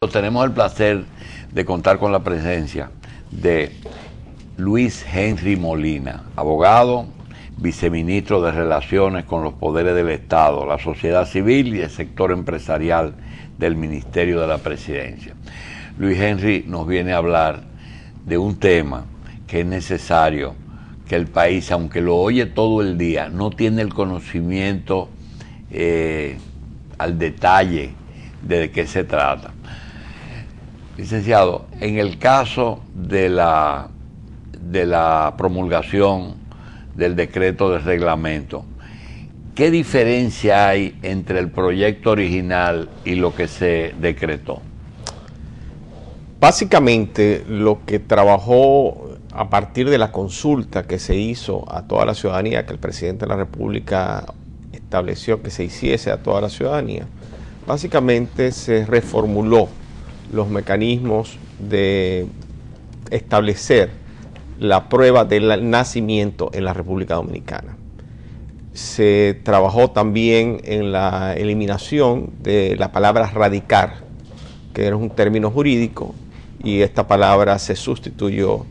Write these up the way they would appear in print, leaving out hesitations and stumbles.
Tenemos el placer de contar con la presencia de Luis Henry Molina, abogado, viceministro de Relaciones con los Poderes del Estado, la sociedad civil y el sector empresarial del Ministerio de la Presidencia. Luis Henry nos viene a hablar de un tema que es necesario que el país, aunque lo oye todo el día, no tiene el conocimiento al detalle de qué se trata. Licenciado, en el caso de la promulgación del decreto de reglamento, ¿qué diferencia hay entre el proyecto original y lo que se decretó? Básicamente, lo que trabajó a partir de la consulta que se hizo a toda la ciudadanía, que el presidente de la República estableció que se hiciese a toda la ciudadanía, básicamente se reformuló los mecanismos de establecer la prueba del nacimiento en la República Dominicana. Se trabajó también en la eliminación de la palabra radicar, que era un término jurídico, y esta palabra se sustituyó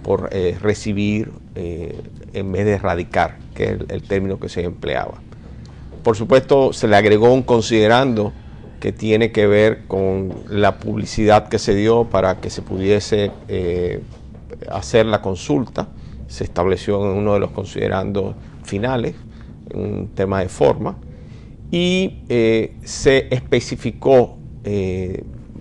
por recibir en vez de radicar, que es el término que se empleaba. Por supuesto, se le agregó un considerando que tiene que ver con la publicidad que se dio para que se pudiese hacer la consulta. Se estableció en uno de los considerandos finales, un tema de forma, y se especificó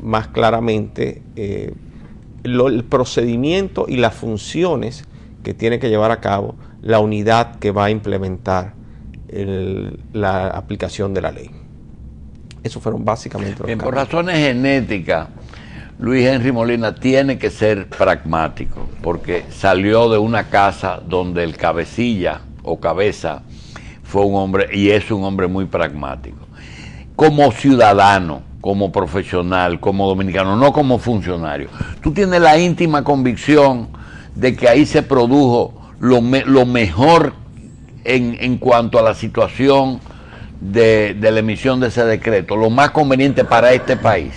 más claramente el procedimiento y las funciones que tiene que llevar a cabo la unidad que va a implementar la aplicación de la ley. Eso fueron básicamente los cambios. Por razones genéticas, Luis Henry Molina tiene que ser pragmático, porque salió de una casa donde el cabecilla o cabeza fue un hombre, y es un hombre muy pragmático. Como ciudadano, como profesional, como dominicano, no como funcionario, tú tienes la íntima convicción de que ahí se produjo lo mejor en cuanto a la situación de la emisión de ese decreto, lo más conveniente para este país.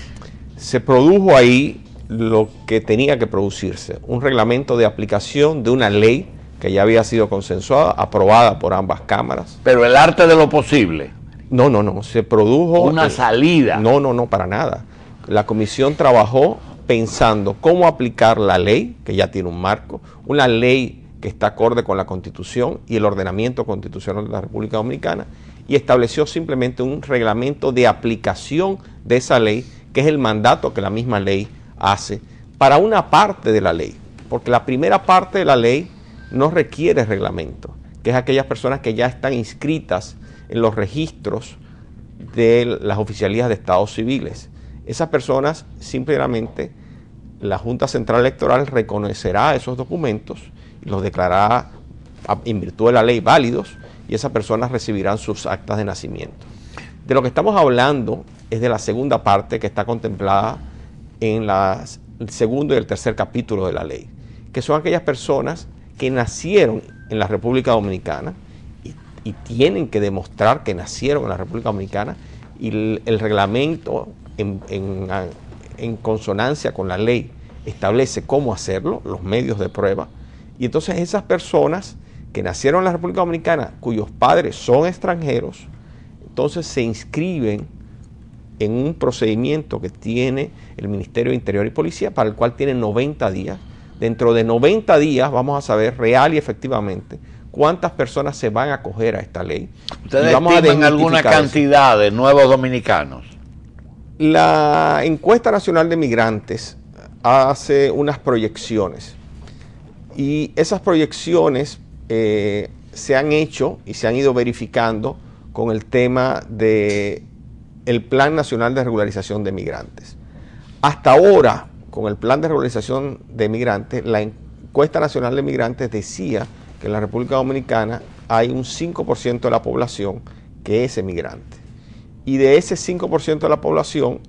Se produjo ahí lo que tenía que producirse, un reglamento de aplicación de una ley que ya había sido consensuada, aprobada por ambas cámaras. Pero el arte de lo posible. No, se produjo una salida. No, para nada. La comisión trabajó pensando cómo aplicar la ley, que ya tiene un marco, una ley que está acorde con la Constitución y el ordenamiento constitucional de la República Dominicana, y estableció simplemente un reglamento de aplicación de esa ley, que es el mandato que la misma ley hace para una parte de la ley, porque la primera parte de la ley no requiere reglamento, que es aquellas personas que ya están inscritas en los registros de las oficialías de estados civiles. Esas personas, simplemente, la Junta Central Electoral reconocerá esos documentos y los declarará en virtud de la ley válidos, y esas personas recibirán sus actas de nacimiento. De lo que estamos hablando es de la segunda parte que está contemplada en el segundo y el tercer capítulo de la ley, que son aquellas personas que nacieron en la República Dominicana y tienen que demostrar que nacieron en la República Dominicana, y el reglamento en consonancia con la ley establece cómo hacerlo, los medios de prueba, y entonces esas personas que nacieron en la República Dominicana, cuyos padres son extranjeros, entonces se inscriben en un procedimiento que tiene el Ministerio de Interior y Policía, para el cual tienen 90 días. Dentro de 90 días vamos a saber real y efectivamente cuántas personas se van a acoger a esta ley. ¿Ustedes estiman alguna cantidad de nuevos dominicanos? La Encuesta Nacional de Migrantes hace unas proyecciones, y esas proyecciones se han hecho y se han ido verificando con el tema del Plan Nacional de Regularización de Migrantes. Hasta ahora, con el Plan de Regularización de Migrantes, la Encuesta Nacional de Migrantes decía que en la República Dominicana hay un 5% de la población que es emigrante. Y de ese 5% de la población,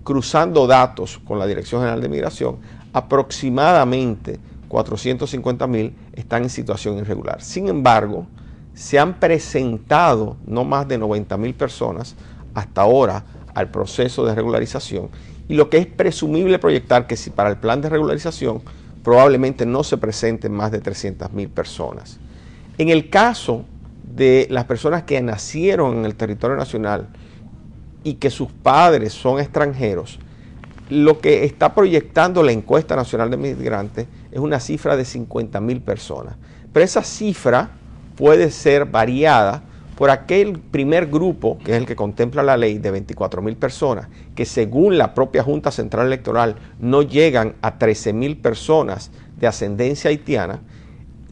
cruzando datos con la Dirección General de Migración, aproximadamente 450.000 están en situación irregular. Sin embargo, se han presentado no más de 90.000 personas hasta ahora al proceso de regularización, y lo que es presumible proyectar que si para el plan de regularización probablemente no se presenten más de 300.000 personas. En el caso de las personas que nacieron en el territorio nacional y que sus padres son extranjeros, lo que está proyectando la encuesta nacional de migrantes es una cifra de 50.000 personas. Pero esa cifra puede ser variada por aquel primer grupo, que es el que contempla la ley, de 24.000 personas, que según la propia Junta Central Electoral no llegan a 13.000 personas de ascendencia haitiana.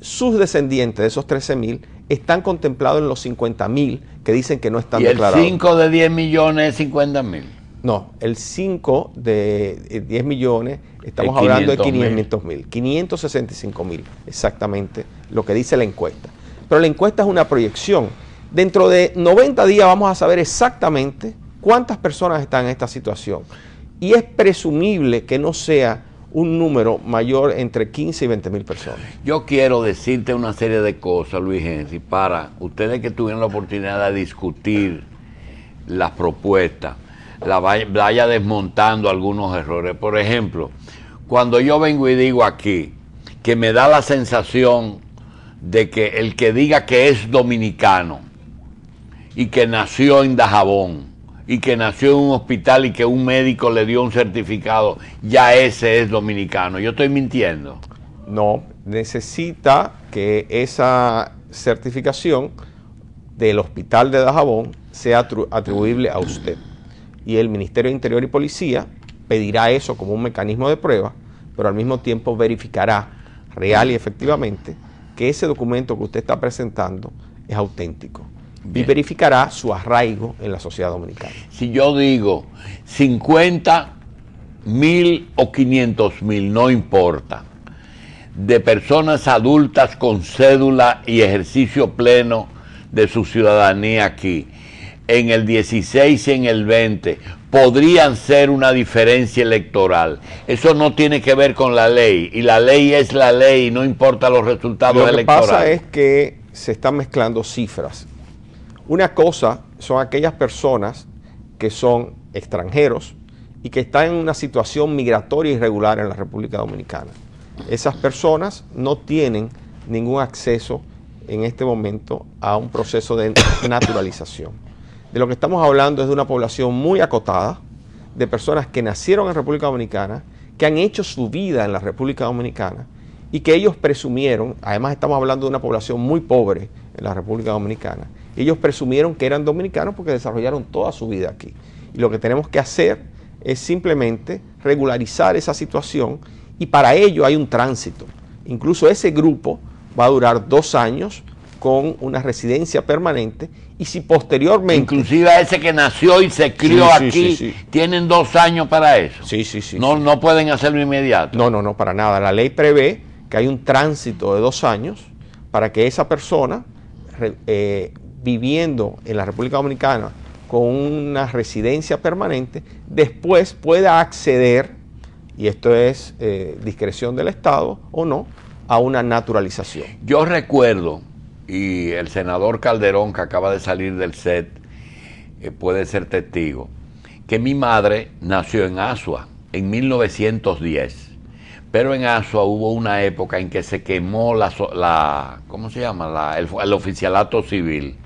Sus descendientes de esos 13.000 están contemplados en los 50.000 que dicen que no están declarados. ¿Y el 5 de 10 millones es 50.000? No, el 5 de 10 millones, estamos hablando de 500.000, 565.000, exactamente lo que dice la encuesta. Pero la encuesta es una proyección. Dentro de 90 días vamos a saber exactamente cuántas personas están en esta situación. Y es presumible que no sea un número mayor entre 15 y 20.000 personas. Yo quiero decirte una serie de cosas, Luis Henry, para ustedes que tuvieron la oportunidad de discutir las propuestas, vaya desmontando algunos errores. Por ejemplo, cuando yo vengo y digo aquí que me da la sensación de que el que diga que es dominicano y que nació en Dajabón y que nació en un hospital y que un médico le dio un certificado, ya ese es dominicano, ¿yo estoy mintiendo? No, necesita que esa certificación del hospital de Dajabón sea atribuible a usted. Y el Ministerio de Interior y Policía pedirá eso como un mecanismo de prueba, pero al mismo tiempo verificará real y efectivamente que ese documento que usted está presentando es auténtico. Bien. Y verificará su arraigo en la sociedad dominicana. Si yo digo 50.000 o 500.000, no importa, de personas adultas con cédula y ejercicio pleno de su ciudadanía aquí, en el 16 y en el 20, podrían ser una diferencia electoral. Eso no tiene que ver con la ley, y la ley es la ley, no importa los resultados electorales. Lo que pasa es que se están mezclando cifras. Una cosa son aquellas personas que son extranjeros y que están en una situación migratoria irregular en la República Dominicana. Esas personas no tienen ningún acceso en este momento a un proceso de naturalización. De lo que estamos hablando es de una población muy acotada, de personas que nacieron en República Dominicana, que han hecho su vida en la República Dominicana y que ellos presumieron, además estamos hablando de una población muy pobre en la República Dominicana, ellos presumieron que eran dominicanos porque desarrollaron toda su vida aquí. Y lo que tenemos que hacer es simplemente regularizar esa situación, y para ello hay un tránsito. Incluso ese grupo va a durar 2 años con una residencia permanente, y si posteriormente... Inclusive a ese que nació y se crió aquí, tienen 2 años para eso. No pueden hacerlo inmediato. No, para nada. La ley prevé que hay un tránsito de 2 años para que esa persona, viviendo en la República Dominicana con una residencia permanente, después pueda acceder, y esto es discreción del Estado o no, a una naturalización. Yo recuerdo, y el senador Calderón, que acaba de salir del set, puede ser testigo, que mi madre nació en Asua en 1910, pero en Asua hubo una época en que se quemó ¿cómo se llama? El oficialato civil,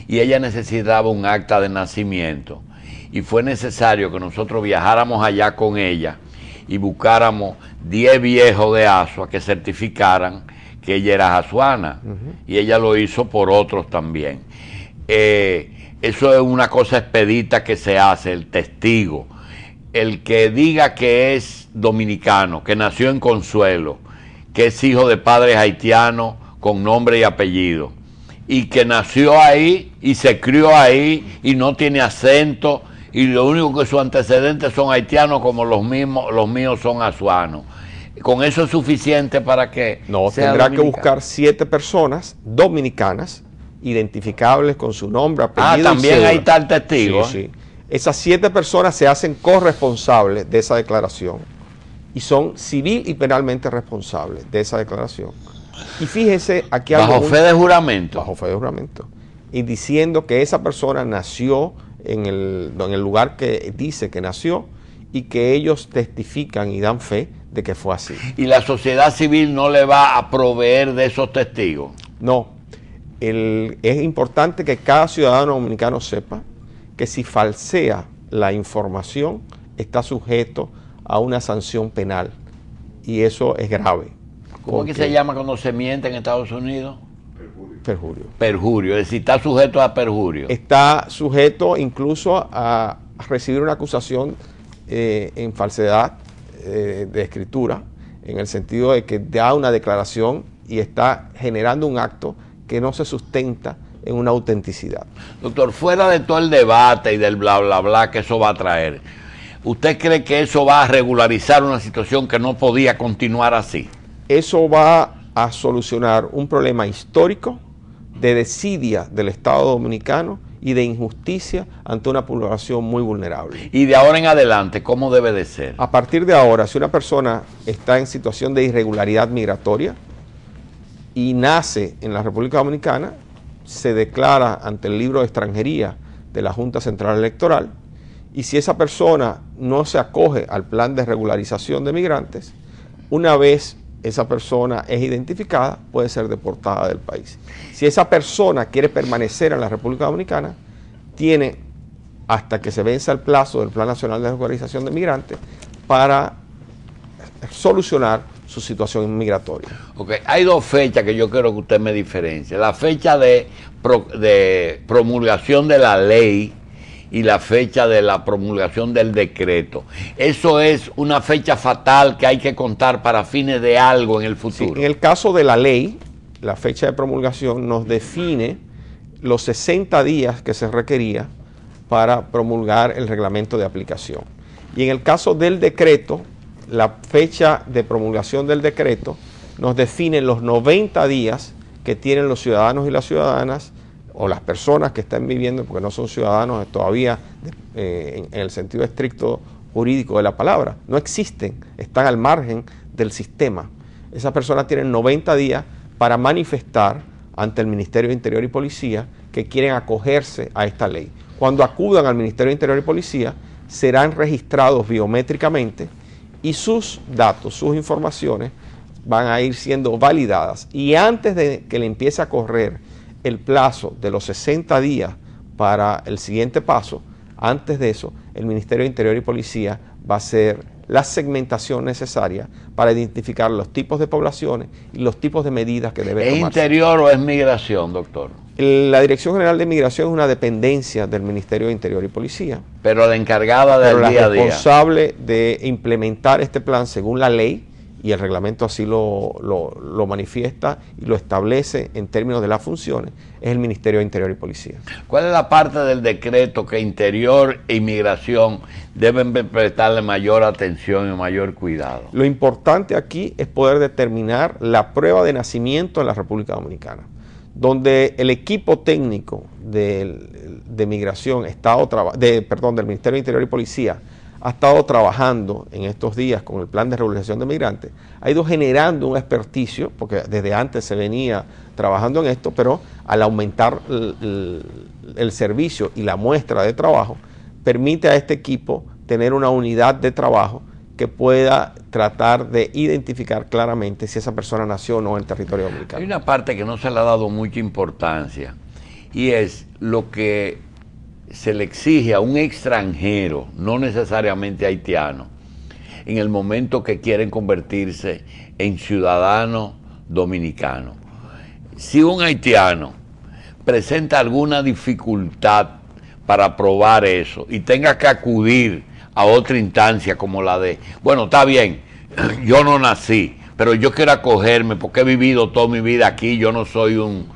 y ella necesitaba un acta de nacimiento, y fue necesario que nosotros viajáramos allá con ella y buscáramos 10 viejos de Asua que certificaran que ella era asuana, y ella lo hizo por otros también. Eso es una cosa expedita que se hace, el testigo. El que diga que es dominicano, que nació en Consuelo, que es hijo de padres haitianos con nombre y apellido, y que nació ahí y se crió ahí y no tiene acento, y lo único que sus antecedentes son haitianos como los míos son asuanos. ¿Con eso es suficiente para que no, sea tendrá dominicano? Que buscar 7 personas dominicanas identificables con su nombre, apellido. También hay tal testigo. Sí. Esas 7 personas se hacen corresponsables de esa declaración y son civil y penalmente responsables de esa declaración. Y fíjese aquí bajo fe de juramento. Bajo fe de juramento. Y diciendo que esa persona nació en el lugar que dice que nació, y que ellos testifican y dan fe de que fue así. ¿Y la sociedad civil no le va a proveer de esos testigos? No. Es importante que cada ciudadano dominicano sepa que si falsea la información está sujeto a una sanción penal y eso es grave. ¿Cómo es que se llama cuando se miente en Estados Unidos? Perjurio. Perjurio, es decir, está sujeto a perjurio. Está sujeto incluso a recibir una acusación en falsedad de escritura, en el sentido de que da una declaración y está generando un acto que no se sustenta en una autenticidad. Doctor, fuera de todo el debate y del bla, bla, bla que eso va a traer, ¿usted cree que eso va a regularizar una situación que no podía continuar así? Eso va a solucionar un problema histórico de desidia del Estado dominicano y de injusticia ante una población muy vulnerable. Y de ahora en adelante, ¿cómo debe de ser? A partir de ahora, si una persona está en situación de irregularidad migratoria y nace en la República Dominicana, se declara ante el libro de extranjería de la Junta Central Electoral, y si esa persona no se acoge al plan de regularización de migrantes, una vez esa persona es identificada, puede ser deportada del país. Si esa persona quiere permanecer en la República Dominicana, tiene hasta que se venza el plazo del Plan Nacional de Regularización de Migrantes para solucionar su situación migratoria. Ok, hay dos fechas que yo quiero que usted me diferencie. La fecha de promulgación de la ley y la fecha de la promulgación del decreto. ¿Eso es una fecha fatal que hay que contar para fines de algo en el futuro? Sí, en el caso de la ley, la fecha de promulgación nos define los 60 días que se requería para promulgar el reglamento de aplicación. Y en el caso del decreto, la fecha de promulgación del decreto nos define los 90 días que tienen los ciudadanos y las ciudadanas o las personas que están viviendo, porque no son ciudadanos todavía en el sentido estricto jurídico de la palabra, no existen, están al margen del sistema. Esas personas tienen 90 días para manifestar ante el Ministerio de Interior y Policía que quieren acogerse a esta ley. Cuando acudan al Ministerio de Interior y Policía, serán registrados biométricamente y sus datos, sus informaciones van a ir siendo validadas. Y antes de que le empiece a correr el plazo de los 60 días para el siguiente paso, antes de eso, el Ministerio de Interior y Policía va a hacer la segmentación necesaria para identificar los tipos de poblaciones y los tipos de medidas que deben tomarse. ¿Es interior o es migración, doctor? La Dirección General de Migración es una dependencia del Ministerio de Interior y Policía. Pero la encargada del día a día. La responsable de implementar este plan según la ley, y el reglamento así lo manifiesta y lo establece en términos de las funciones, es el Ministerio de Interior y Policía. ¿Cuál es la parte del decreto que Interior e Inmigración deben prestarle mayor atención y mayor cuidado? Lo importante aquí es poder determinar la prueba de nacimiento en la República Dominicana, donde el equipo técnico de Migración, del Ministerio de Interior y Policía, ha estado trabajando en estos días con el plan de regularización de migrantes, ha ido generando un experticio, porque desde antes se venía trabajando en esto, pero al aumentar el servicio y la muestra de trabajo, permite a este equipo tener una unidad de trabajo que pueda tratar de identificar claramente si esa persona nació o no en el territorio dominicano. Hay una parte que no se le ha dado mucha importancia, y es lo que se le exige a un extranjero, no necesariamente haitiano, en el momento que quieren convertirse en ciudadano dominicano. Si un haitiano presenta alguna dificultad para probar eso y tenga que acudir a otra instancia como la de, bueno, está bien, yo no nací, pero yo quiero acogerme porque he vivido toda mi vida aquí, yo no soy un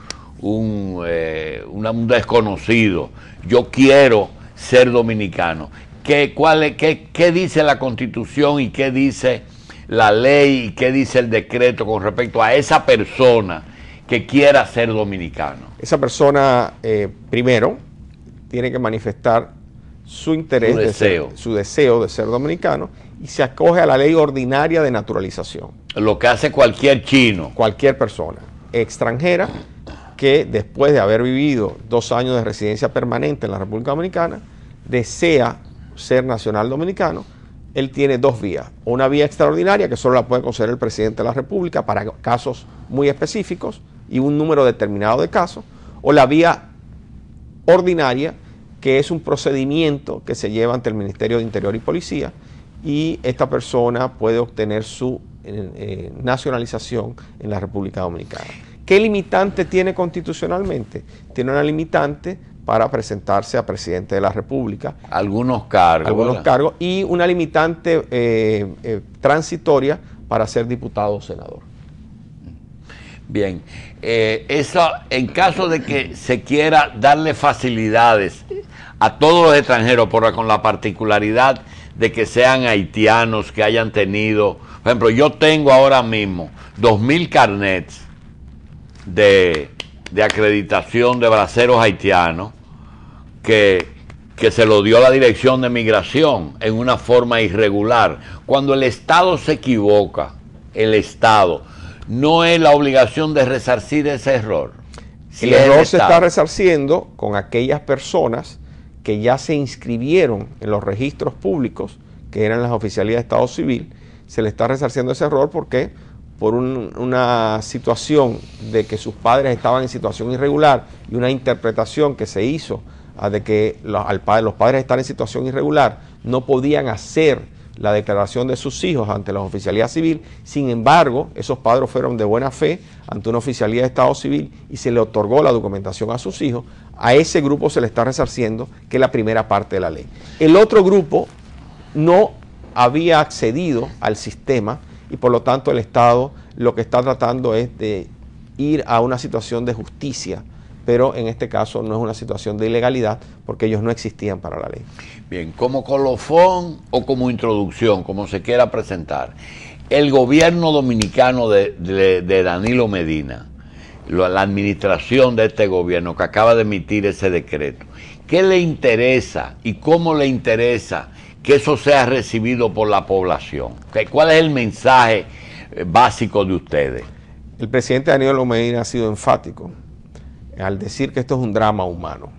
desconocido, yo quiero ser dominicano. ¿Qué dice la Constitución y qué dice la ley y qué dice el decreto con respecto a esa persona que quiera ser dominicano? Esa persona, primero, tiene que manifestar su interés, su deseo de ser dominicano, y se acoge a la ley ordinaria de naturalización. Lo que hace cualquier chino. Cualquier persona extranjera que después de haber vivido 2 años de residencia permanente en la República Dominicana, desea ser nacional dominicano, él tiene dos vías. Una vía extraordinaria, que solo la puede conceder el presidente de la República para casos muy específicos y un número determinado de casos, o la vía ordinaria, que es un procedimiento que se lleva ante el Ministerio de Interior y Policía, y esta persona puede obtener su nacionalización en la República Dominicana. ¿Qué limitante tiene constitucionalmente? Tiene una limitante para presentarse a presidente de la República. Algunos cargos. Y una limitante transitoria para ser diputado o senador. Bien, eso en caso de que se quiera darle facilidades a todos los extranjeros, pero con la particularidad de que sean haitianos, que hayan tenido, por ejemplo, yo tengo ahora mismo 2.000 carnets de acreditación de braceros haitianos que se lo dio la Dirección de Migración en una forma irregular. Cuando el Estado se equivoca, el Estado no es la obligación de resarcir ese error. El error se está resarciendo con aquellas personas que ya se inscribieron en los registros públicos, que eran las oficialías de Estado Civil. Se le está resarciendo ese error porque por una situación de que sus padres estaban en situación irregular y una interpretación que se hizo de que los padres están en situación irregular, no podían hacer la declaración de sus hijos ante la oficialía civil. Sin embargo, esos padres fueron de buena fe ante una oficialía de Estado Civil y se le otorgó la documentación a sus hijos. A ese grupo se le está resarciendo, que es la primera parte de la ley. El otro grupo no había accedido al sistema y por lo tanto el Estado lo que está tratando es de ir a una situación de justicia, pero en este caso no es una situación de ilegalidad porque ellos no existían para la ley. Bien, como colofón o como introducción, como se quiera presentar, el gobierno dominicano de Danilo Medina, la administración de este gobierno que acaba de emitir ese decreto, ¿qué le interesa y cómo le interesa que eso sea recibido por la población? ¿Cuál es el mensaje básico de ustedes? El presidente Danilo Medina ha sido enfático al decir que esto es un drama humano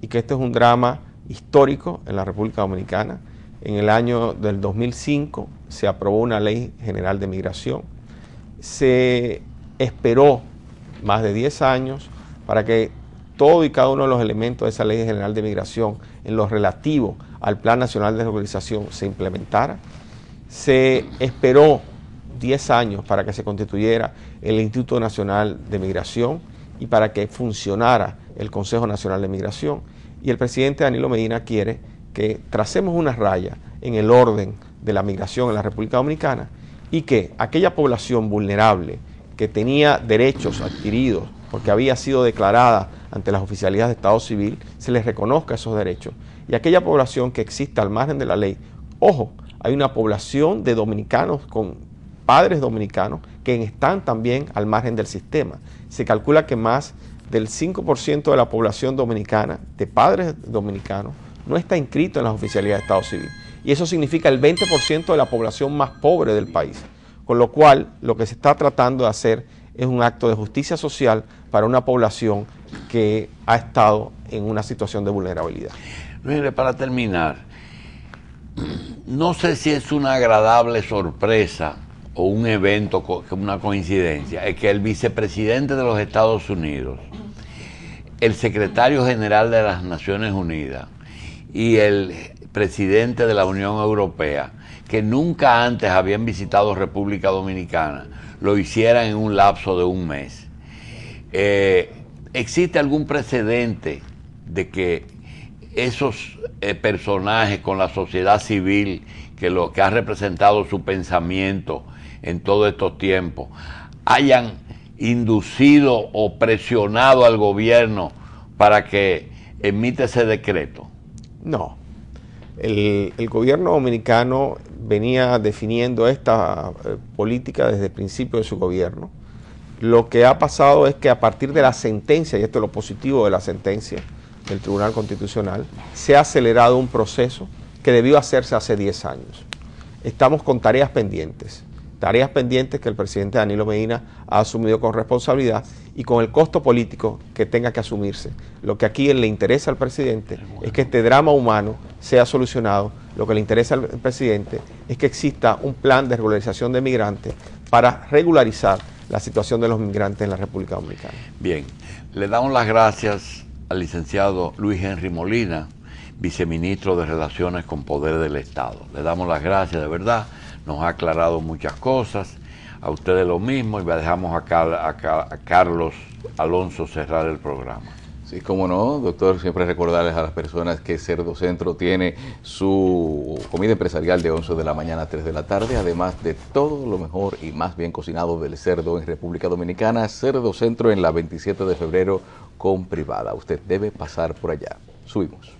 y que esto es un drama histórico en la República Dominicana. En el año del 2005 se aprobó una ley general de migración. Se esperó más de 10 años para que todo y cada uno de los elementos de esa ley general de migración en lo relativo al Plan Nacional de Regularización se implementara. Se esperó 10 años para que se constituyera el Instituto Nacional de Migración y para que funcionara el Consejo Nacional de Migración. Y el presidente Danilo Medina quiere que tracemos una raya en el orden de la migración en la República Dominicana y que aquella población vulnerable que tenía derechos adquiridos porque había sido declarada ante las oficialías de Estado Civil, se les reconozca esos derechos. Y aquella población que exista al margen de la ley, ojo, hay una población de dominicanos con padres dominicanos que están también al margen del sistema. Se calcula que más del 5% de la población dominicana, de padres dominicanos, no está inscrito en las oficialías de Estado Civil. Y eso significa el 20% de la población más pobre del país. Con lo cual, lo que se está tratando de hacer es un acto de justicia social para una población que ha estado en una situación de vulnerabilidad. Mire, para terminar, no sé si es una agradable sorpresa o un evento, una coincidencia, es que el vicepresidente de los Estados Unidos, el secretario general de las Naciones Unidas y el presidente de la Unión Europea, que nunca antes habían visitado República Dominicana, lo hicieran en un lapso de un mes. ¿Existe algún precedente de que esos personajes con la sociedad civil, que ha representado su pensamiento en todos estos tiempos, hayan inducido o presionado al gobierno para que emita ese decreto? No. El gobierno dominicano venía definiendo esta política desde el principio de su gobierno. Lo que ha pasado es que a partir de la sentencia, y esto es lo positivo de la sentencia del Tribunal Constitucional, se ha acelerado un proceso que debió hacerse hace 10 años. Estamos con tareas pendientes que el presidente Danilo Medina ha asumido con responsabilidad y con el costo político que tenga que asumirse. Lo que aquí le interesa al presidente es que este drama humano sea solucionado. Lo que le interesa al presidente es que exista un plan de regularización de migrantes para regularizar la situación de los migrantes en la República Dominicana. Bien, le damos las gracias al licenciado Luis Henry Molina, viceministro de Relaciones con Poder del Estado. Le damos las gracias, de verdad, nos ha aclarado muchas cosas. A ustedes lo mismo, y dejamos a Carlos Alonso cerrar el programa. Sí, cómo no, doctor, siempre recordarles a las personas que Cerdo Centro tiene su comida empresarial de 11 de la mañana a 3 de la tarde, además de todo lo mejor y más bien cocinado del cerdo en República Dominicana. Cerdo Centro en la 27 de febrero con privada. Usted debe pasar por allá. Subimos.